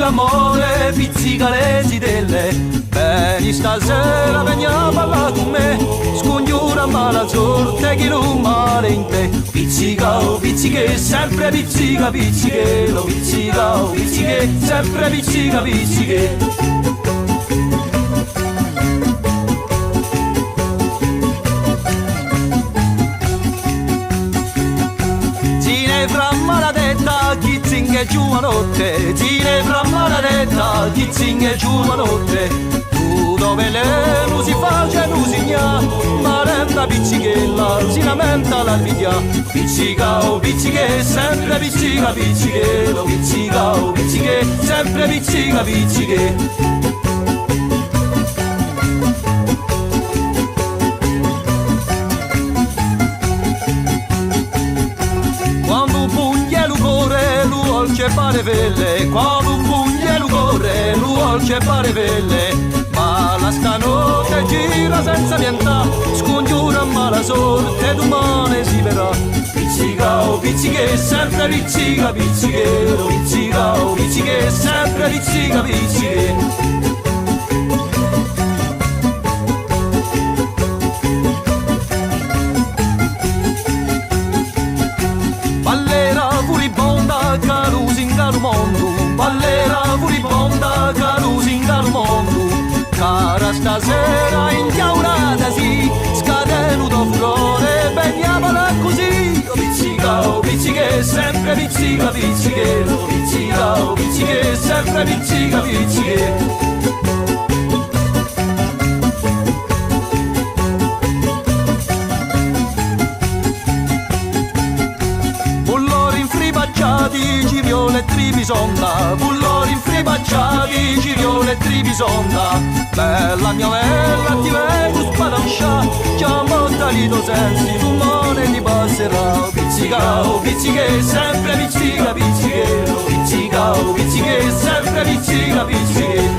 l'amore, pizzica le zitelle. Vieni stasera, vieni a ballare con me, scongiura mala sorte chi non male in te. Pizzica, oh pizziche, sempre pizzica, pizziche, lo pizzica, oh pizziche, sempre pizzica, pizziche. Fra maladetta, chi zinga giù a notte, zine fra maladetta, chi zinga giù a notte. Tu dove le non si face, non si gna, ma lenta pizzichella, si lamenta l'arbitria. Pizzica, oh pizziche, sempre pizzica, pizziche, lo pizzica, oh pizziche, sempre pizzica, pizziche. C'è pare velle, quando un pugnello corre, c'è pare velle, ma la stanotte gira senza niente, scongiura mala sorte, domani si verrà. Pizzica, oh pizziche, sempre pizzica, pizziche, oh pizzica, oh pizziche, sempre pizzica, pizziche. Ballera furibonda, carusinga al mondo, cara stasera inchiaurata sì, scatenuto flore, veniamola così. Oh pizziche, sempre pizzica, pizziche, oh pizziche, sempre pizzica, pizziche. Ciriole e tribisonda, bullori infribacciati, ciriole e tribisonda. Bella mia bella, ti vengo spadanscia, chiamo talito sensi, fumone ti passerà. Pizzica, oh pizziche, sempre pizzica, pizziche, oh pizzica, oh pizziche, sempre pizzica, pizziche.